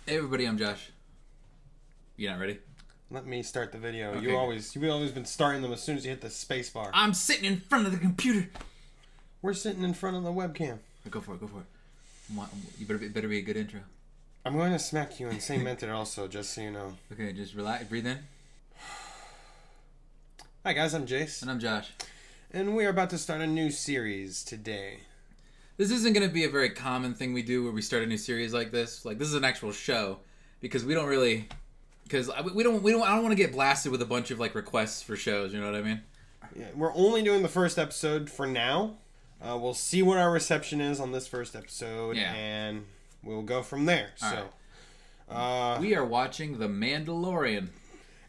Hey everybody, I'm Josh. You not ready? Let me start the video. Okay, You've always been starting them as soon as you hit the space bar. I'm sitting in front of the computer. We're sitting in front of the webcam. Go for it. You better be a good intro. I'm going to smack you and say meant it also, just so you know. Okay, just relax, breathe in. Hi guys, I'm Jace. And I'm Josh. And we are about to start a new series today. This isn't going to be a very common thing we do where we start a new series like this. Like, this is an actual show. Because we don't really... Because I don't want to get blasted with a bunch of, like, requests for shows, you know what I mean? Yeah, we're only doing the first episode for now. We'll see what our reception is on this first episode. Yeah. And we'll go from there. We are watching The Mandalorian.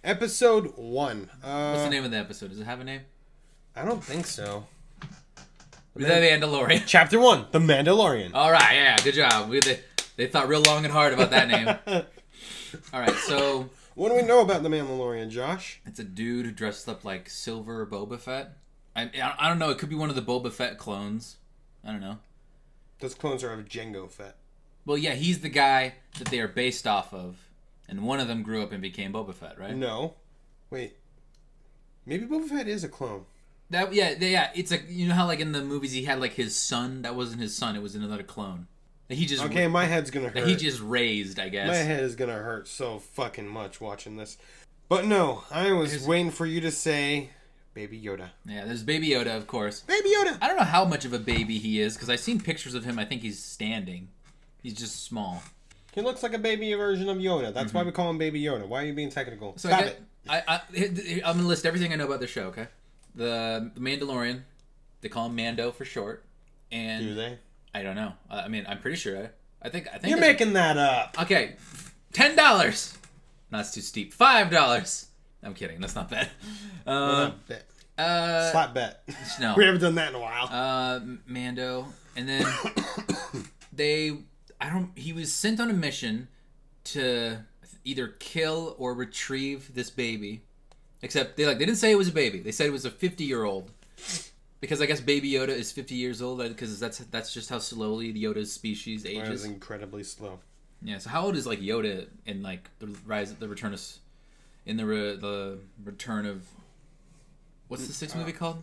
Episode 1. What's the name of the episode? Does it have a name? I don't think so. The Mandalorian. Chapter 1, The Mandalorian. All right, yeah, good job. They thought real long and hard about that name. All right, so... What do we know about The Mandalorian, Josh? It's a dude dressed up like Silver Boba Fett. I don't know. It could be one of the Boba Fett clones. I don't know. Those clones are of Jango Fett. Well, yeah, he's the guy that they are based off of. And one of them grew up and became Boba Fett, right? No. Wait. Maybe Boba Fett is a clone. Yeah. It's like, you know how like in the movies he had like his son? That wasn't his son. It was another clone. That he just okay, my head's gonna hurt. That he just raised, I guess. My head is gonna hurt so fucking much watching this. But no, I was waiting for you to say Baby Yoda. Yeah, there's Baby Yoda, of course. Baby Yoda! I don't know how much of a baby he is, because I've seen pictures of him. I think he's standing. He's just small. He looks like a baby version of Yoda. That's why we call him Baby Yoda. Why are you being technical? So Stop it. I'm going to list everything I know about the show, okay? The Mandalorian. They call him Mando for short. And do they? I don't know. I mean, I'm pretty sure. I think you're making that up. Okay, $10. That's too steep. $5. I'm kidding. That's not bad. Bet. Slap bet. No. We haven't done that in a while. Mando. And then he was sent on a mission to either kill or retrieve this baby. Except they didn't say it was a baby. They said it was a 50-year-old. Because I guess Baby Yoda is 50 years old, because that's just how slowly the Yoda's species ages. It is incredibly slow. Yeah. So how old is like Yoda in like the Return of what's the sixth movie called?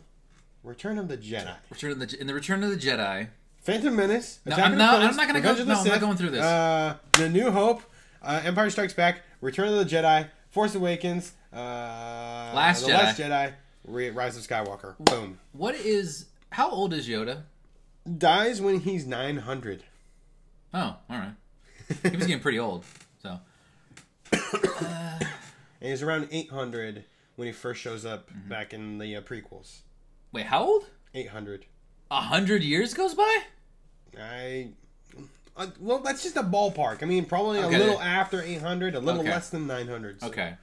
Return of the Jedi. In the Return of the Jedi. Phantom Menace. I'm not going through this. The New Hope. Empire Strikes Back. Return of the Jedi. Force Awakens. Last Jedi. Rise of Skywalker. Boom. How old is Yoda? Dies when he's 900. Oh, all right. He was getting pretty old, so. And he's around 800 when he first shows up back in the prequels. Wait, how old? 800. 100 years goes by? Well, that's just a ballpark. I mean, probably a little after 800, a little less than 900. So. Okay.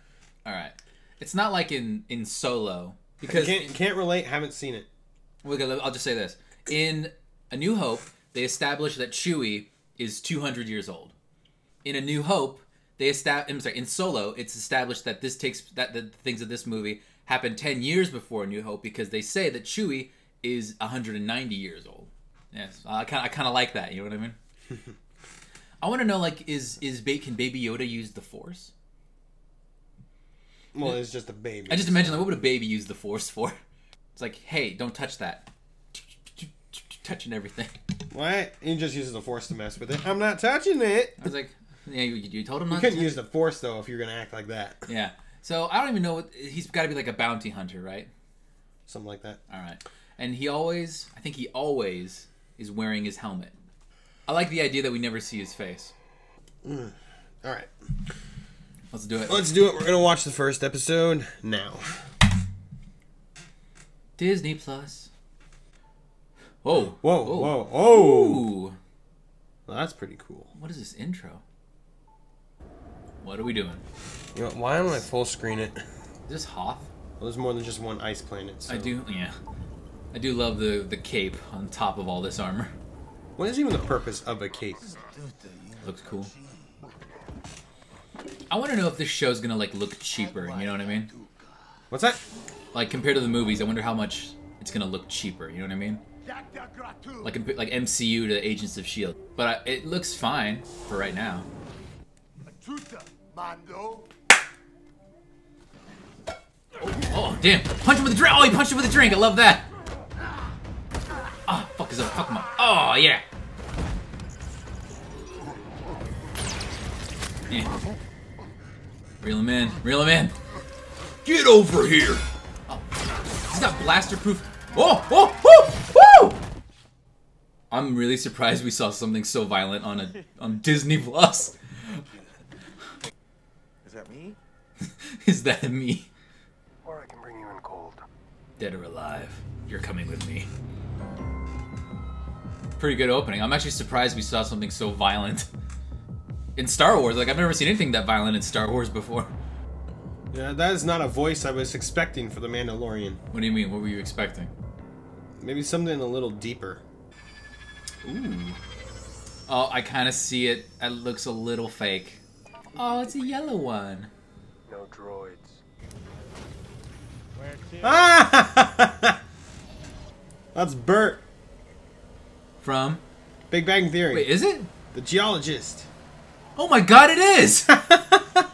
All right. It's not like in Solo. Because can't relate, haven't seen it. I'll just say this. In A New Hope, they established that Chewie is 200 years old. In A New Hope, in Solo, it's established that the things of this movie happened 10 years before A New Hope, because they say that Chewie is 190 years old. Yes, I kind of like that. You know what I mean? I want to know, like, can Baby Yoda use the Force? Well, it's just a baby. I just imagine, like, what would a baby use the Force for? It's like, hey, don't touch that. Touching everything. What? He just uses the Force to mess with it. I'm not touching it. I was like, yeah, you told him not to. You couldn't use the Force, though, if you're going to act like that. Yeah. So, I don't even know he's got to be like a bounty hunter, right? Something like that. All right. And I think he always is wearing his helmet. I like the idea that we never see his face. All right. Let's do it. Let's do it. We're going to watch the first episode now. Disney Plus. Whoa. Whoa. Whoa. Oh. Ooh. Well, that's pretty cool. What is this intro? What are we doing? You know, why don't I full screen it? Is this Hoth? Well, there's more than just one ice planet. So. I do love the cape on top of all this armor. What is even the purpose of a cape? Looks cool. I want to know if this show's gonna like look cheaper. You know what I mean? What's that? Like compared to the movies, I wonder how much it's gonna look cheaper. You know what I mean? Like MCU to Agents of Shield, but it looks fine for right now. Oh, damn. Punch him with a drink. Oh, he punched him with a drink. I love that. Oh, fuck him up. Fuck him up. Oh, yeah. Yeah. Reel him in. Reel him in. Get over here. Oh, he's got blaster proof. Oh, oh, woo, woo. I'm really surprised we saw something so violent on Disney Plus. Is that me? Is that me? Or I can bring you in cold. Dead or alive, you're coming with me. Pretty good opening. I'm actually surprised we saw something so violent in Star Wars. Like, I've never seen anything that violent in Star Wars before. Yeah, that is not a voice I was expecting for the Mandalorian. What do you mean? What were you expecting? Maybe something a little deeper. Ooh. Oh, I kind of see it. It looks a little fake. Oh, it's a yellow one. No droids. Ah! That's Bert. From? Big Bang Theory. Wait, is it? The geologist. Oh my god, it is! I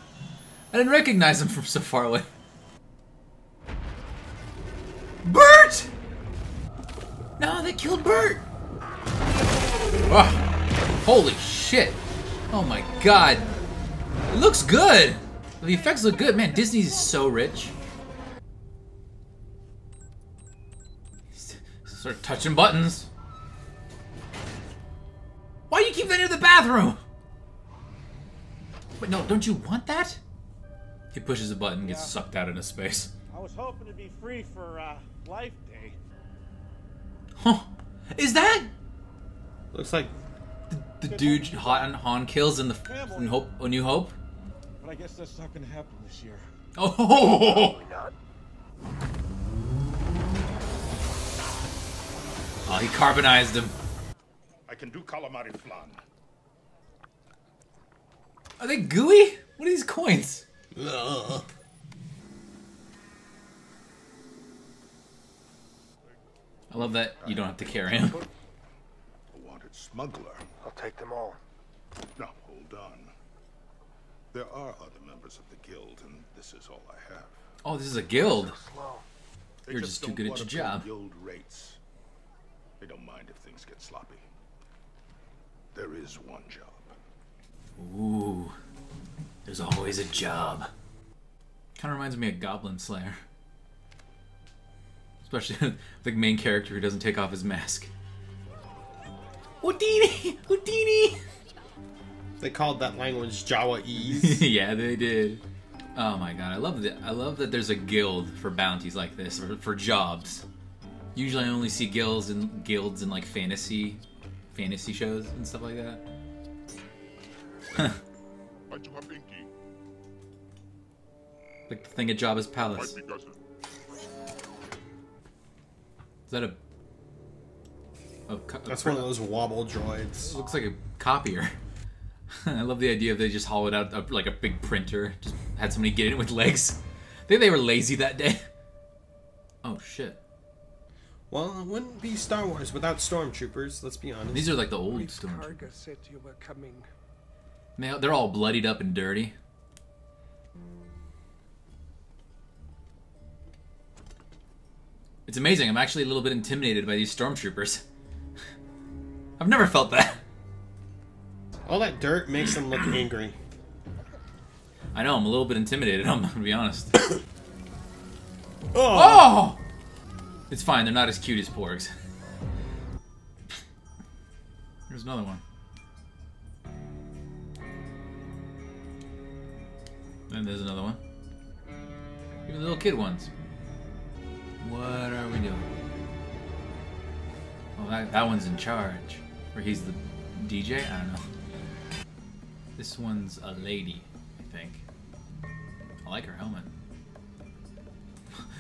didn't recognize him from so far away. Bert! No, they killed Bert! Oh, holy shit. Oh my god. It looks good. The effects look good. Man, Disney's so rich. Start touching buttons. Why do you keep that near the bathroom? Wait, no, don't you want that? He pushes a button, gets sucked out into space. I was hoping to be free for Life Day. Huh. Is that Looks like the dude Han kills in the New Hope? But I guess that's not going to happen this year. Oh! Probably not. Oh, he carbonized him. I can do calamari flan. Are they gooey? What are these coins? ugh. I love that you don't have to carry him. A wanted smuggler. I'll take them all. Now, hold on. There are other members of the guild, and this is all I have. Oh, this is a guild. So slow. They You're just too don't good at wanna your pay job. Guild rates. They don't mind if things get sloppy. There is one job. Ooh. There's always a job. Kind of reminds me of Goblin Slayer. Especially the main character who doesn't take off his mask. Houdini! Houdini! They called that language Jawa-ese. Yeah, they did. Oh my god, I love that there's a guild for bounties like this, or for jobs. Usually I only see guilds in like fantasy shows and stuff like that. Like the thing at Jabba's palace. Is that That's one of those wobble droids. Looks like a copier. I love the idea of they just hollowed out like a big printer. Just had somebody get in it with legs. I think they were lazy that day. Oh shit. Well, it wouldn't be Star Wars without stormtroopers, let's be honest. These are like the old stormtroopers. Karga said you were coming. They're all bloodied up and dirty. It's amazing. I'm actually a little bit intimidated by these stormtroopers. I've never felt that. All that dirt makes them look angry. I know, I'm a little bit intimidated, I'm gonna be honest. Oh! Oh! It's fine, they're not as cute as porgs. There's another one. And there's another one. Even the little kid ones. What are we doing? Oh, that one's in charge. Or he's the DJ? I don't know. This one's a lady, I think. I like her helmet.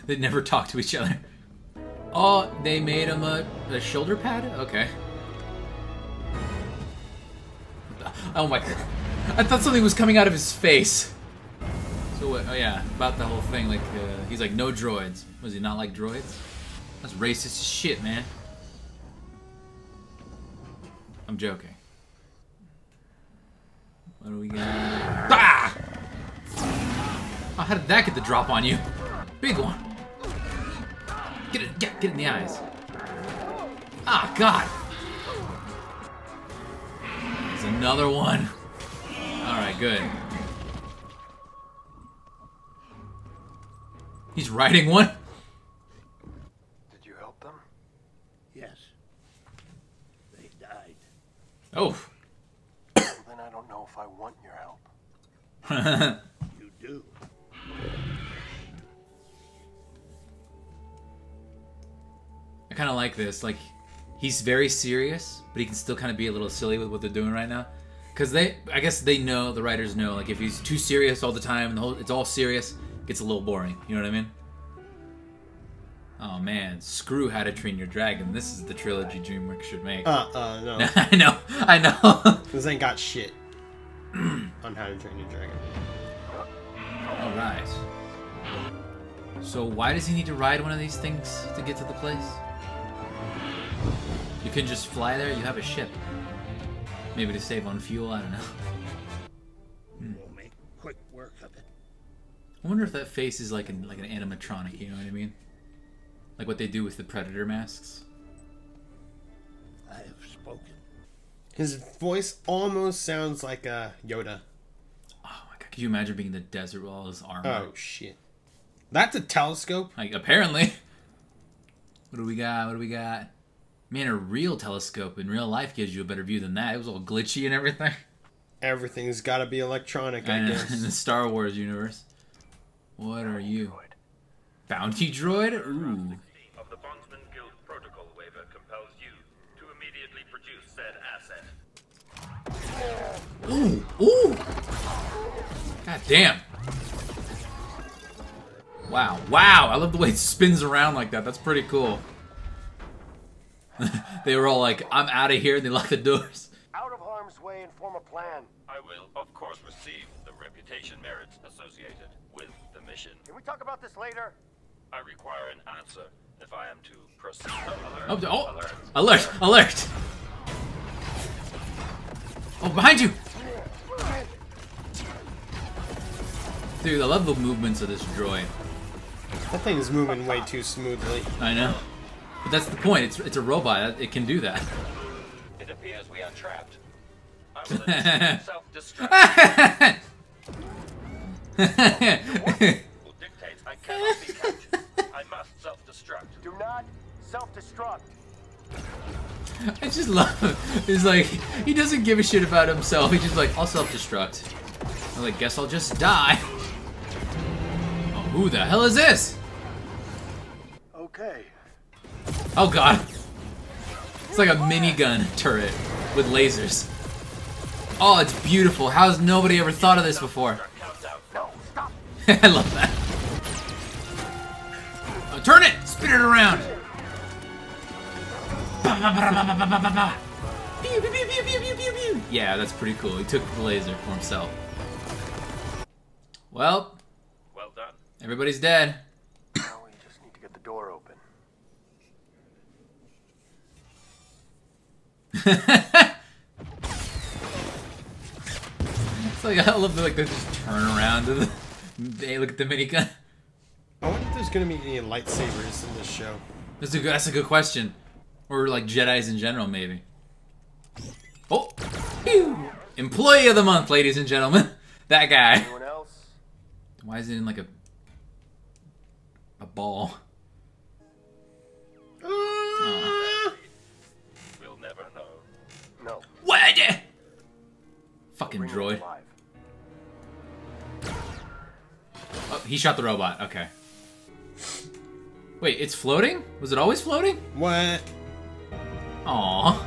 They never talk to each other. Oh, they made him a shoulder pad? Okay. Oh my god. I thought something was coming out of his face. So what? Oh yeah, about the whole thing. Like, he's like, no droids. Was he not like droids? That's racist as shit, man. I'm joking. What do we got? Ah! Oh, how did that get the drop on you? Big one. Get it in the eyes. Ah, God. There's another one. Alright, good. He's riding one. Did you help them? Yes. They died. Oh. Well, then I don't know if I want your help. You do. I kind of like this. Like, he's very serious, but he can still kind of be a little silly with what they're doing right now. Because I guess they know, the writers know, like, if he's too serious all the time, and it's all serious, it gets a little boring. You know what I mean? Oh, man. Screw How to Train Your Dragon. This is the trilogy DreamWorks should make. No. I know. This ain't got shit on How to Train Your Dragon. Alright. So why does he need to ride one of these things to get to the place? You can just fly there, you have a ship. Maybe to save on fuel, I don't know. We'll make quick work of it. I wonder if that face is like an animatronic, you know what I mean? Like what they do with the Predator masks. I have spoken. His voice almost sounds like a Yoda. Oh my god, can you imagine being in the desert with all this armor? Oh shit. That's a telescope? Like, apparently. What do we got? Man, a real telescope in real life gives you a better view than that. It was all glitchy and everything. Everything's gotta be electronic, I guess. In the Star Wars universe. What are you? Bounty droid? Ooh. Of the Bondsman Guild Protocol waiver compels you to immediately produce said asset. Ooh! God damn. Wow. I love the way it spins around like that. That's pretty cool. They were all like, I'm out of here, and they locked the doors. Out of harm's way and form a plan. I will, of course, receive the reputation merits associated with the mission. Can we talk about this later? I require an answer if I am to proceed. Alert! Oh, behind you! Dude, I love the movements of this droid. That thing is moving way too smoothly. I know. But that's the point. It's a robot. It can do that. It appears we are trapped. I will initiate self-destruct. Will dictate I cannot be captured. I must self-destruct. Do not self-destruct. I just love him. He's like, he doesn't give a shit about himself. He's just like, I'll self-destruct. I'm like, guess I'll just die. Oh, who the hell is this? Okay. Oh god. It's like a minigun turret with lasers. Oh, it's beautiful. How's nobody ever thought of this before? No, stop. I love that. Oh, turn it! Spin it around! Yeah, that's pretty cool. He took the laser for himself. Well, Done. everybody's dead. Now we just need to get the door open. It's like, I love the, like, they just turn around and they look at the minigun. I wonder if there's gonna be any lightsabers in this show. That's a good question. Or like Jedis in general, maybe. Oh! Pew! Employee of the month, ladies and gentlemen. That guy. Anyone else? Why is it in like a ball? Oh. We'll never know. No. What? Fucking Bring him droid. alive. Oh, he shot the robot. Okay. Wait, it's floating? Was it always floating? What? Aww.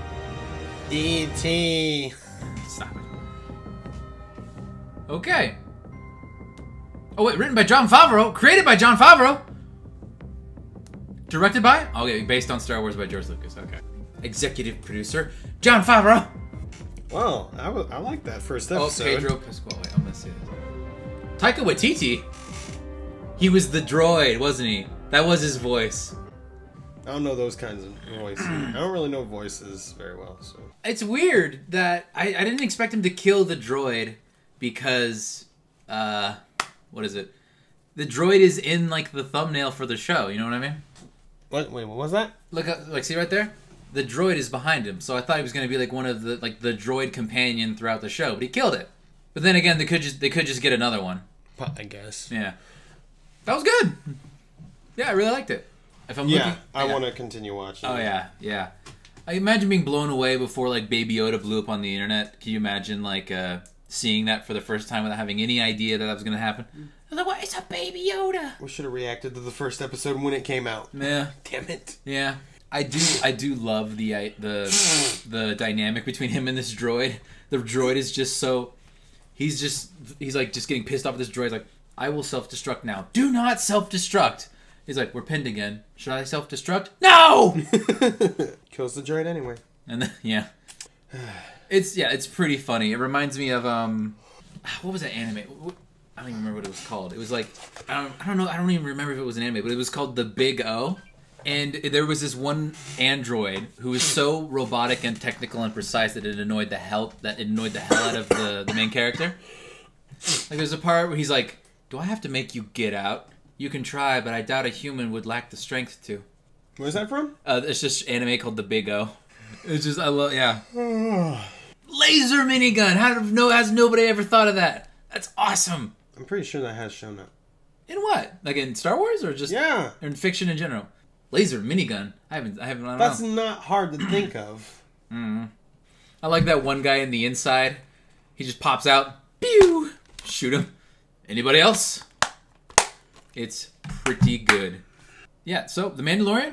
E.T. Stop it. Okay. Oh wait, written by Jon Favreau, created by Jon Favreau, directed by? Okay, based on Star Wars by George Lucas. Okay. Executive producer Jon Favreau. Well, I like that first episode. Oh, Pedro Pascal. Wait, I'm gonna see this. Taika Waititi. He was the droid, wasn't he? That was his voice. I don't know those kinds of voices. I don't really know voices very well, so. It's weird that I didn't expect him to kill the droid because, what is it? The droid is in like the thumbnail for the show. You know what I mean? What? Wait, what was that? Look, like, see right there? The droid is behind him, so I thought he was going to be like one of the the droid companion throughout the show, but he killed it. But then again, they could just get another one. I guess. Yeah, that was good. Yeah, I really liked it. If I'm looking, I want to continue watching. Oh yeah. I imagine being blown away before like Baby Yoda blew up on the internet. Can you imagine like seeing that for the first time without having any idea that was going to happen? I was like, what? It's a Baby Yoda. We should have reacted to the first episode when it came out. Yeah. Damn it. Yeah. I do love the dynamic between him and this droid. The droid is just so he's like just getting pissed off at this droid. He's like, I will self-destruct now. Do not self-destruct. He's like, we're pinned again. Should I self-destruct? No. Kills the droid anyway. And then, yeah, it's pretty funny. It reminds me of what was that anime? I don't even remember what it was called. It was like I don't know. I don't even remember if it was an anime, but it was called The Big O. And there was this one android who was so robotic and technical and precise that it annoyed the hell out of the main character. Like there's a part where he's like, "Do I have to make you get out? You can try, but I doubt a human would lack the strength to." Where's that from? It's just anime called The Big O. It's just yeah. Laser minigun. Has nobody ever thought of that? That's awesome. I'm pretty sure that has shown up. In what? Like in Star Wars or just or in fiction in general? Laser minigun. I don't That's know. not hard to think of. I like that one guy in the inside. He just pops out. Pew! Shoot him. Anybody else? It's pretty good. Yeah, so The Mandalorian,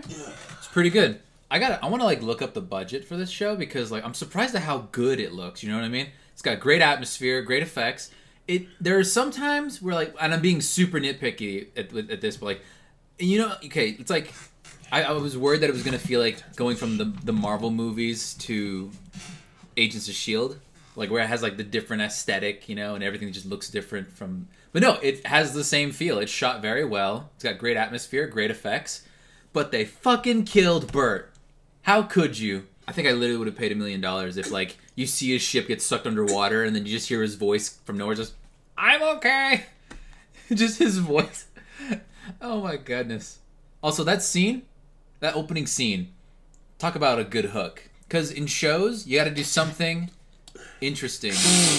it's pretty good. I want to like look up the budget for this show because like I'm surprised at how good it looks. You know what I mean? It's got great atmosphere, great effects. There are some times where like, and I'm being super nitpicky at this, but like, you know, okay, it's like I was worried that it was gonna feel like going from the Marvel movies to Agents of S.H.I.E.L.D., like where it has like the different aesthetic, you know, and everything just looks different from. But no, it has the same feel. It's shot very well. It's got great atmosphere, great effects. But they fucking killed Bert. How could you? I think I literally would have paid $1 million if like you see his ship get sucked underwater and then you just hear his voice from nowhere, just I'm okay. Just his voice. Oh my goodness. Also, that scene, that opening scene, talk about a good hook. Because in shows, you got to do something interesting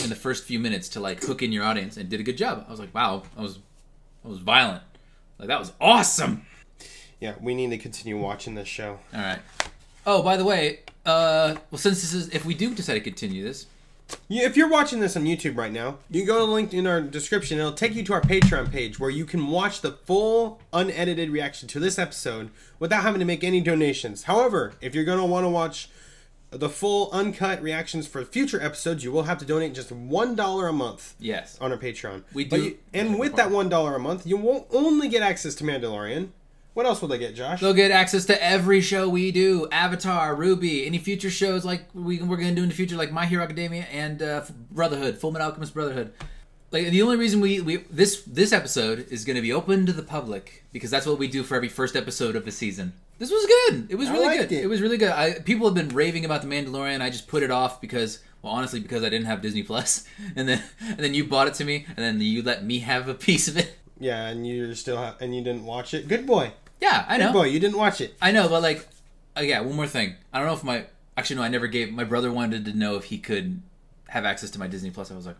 in the first few minutes to like hook in your audience, and did a good job. I was like, wow, that was violent. Like that was awesome. Yeah, we need to continue watching this show. All right. Oh, by the way, well, since this is, if we do decide to continue this, if you're watching this on YouTube right now, you can go to the link in our description. It'll take you to our Patreon page where you can watch the full unedited reaction to this episode without having to make any donations. However, if you're going to want to watch the full uncut reactions for future episodes, you will have to donate just $1 a month. Yes, on our Patreon. We do, and with that $1 a month, you won't only get access to Mandalorian. What else will they get, Josh? They'll get access to every show we do. Avatar, Ruby, any future shows like we're going to do in the future, like My Hero Academia and Brotherhood, Fullmetal Alchemist Brotherhood. Like the only reason this episode is going to be open to the public because that's what we do for every first episode of the season. This was good. It was really good. It was really good. People have been raving about The Mandalorian. I just put it off because, well, honestly, because I didn't have Disney Plus, and then you bought it to me, and then you let me have a piece of it. Yeah, and you didn't watch it. Good boy. Yeah, I know. Good boy, you didn't watch it. I know, but like, yeah, one more thing. I don't know if I never gave, my brother wanted to know if he could have access to my Disney Plus. I was like,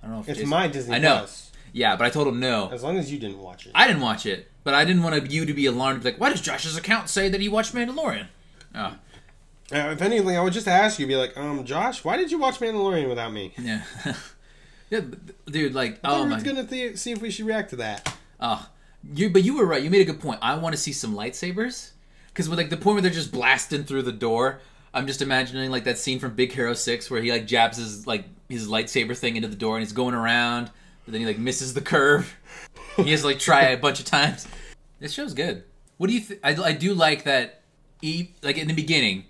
I don't know if it's my Disney I know. Plus. Yeah, but I told him no. As long as you didn't watch it. I didn't watch it, but I didn't want you to be alarmed. Like, why does Josh's account say that he watched Mandalorian? Oh. If anything, I would just ask you, be like, Josh, why did you watch Mandalorian without me? Yeah. Yeah, dude, like, I was going to see if we should react to that. But you were right. You made a good point. I want to see some lightsabers. Because with like the point where they're just blasting through the door, I'm just imagining like that scene from Big Hero 6 where he like jabs his lightsaber thing into the door and he's going around, but then he like misses the curve. He has to like try it a bunch of times. This show's good. What do you think? I do like that like in the beginning,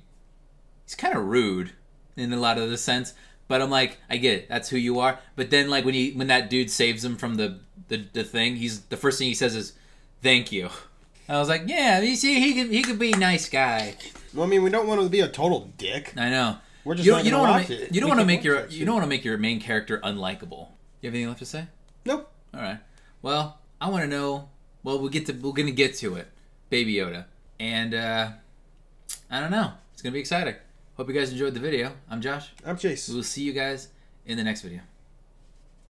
he's kind of rude in a lot of the sense. But I'm like, I get it. That's who you are. But then, like, when that dude saves him from the thing, the first thing he says is, "Thank you." And I was like, yeah, you see, he could be a nice guy. Well, I mean, we don't want to be a total dick. I know. We're just not gonna watch it. You don't want to make your main character unlikable. You have anything left to say? Nope. All right. Well, I want to know. Well, we're gonna get to it, Baby Yoda, and I don't know. It's gonna be exciting. Hope you guys enjoyed the video. I'm Josh. I'm Chase. We will see you guys in the next video.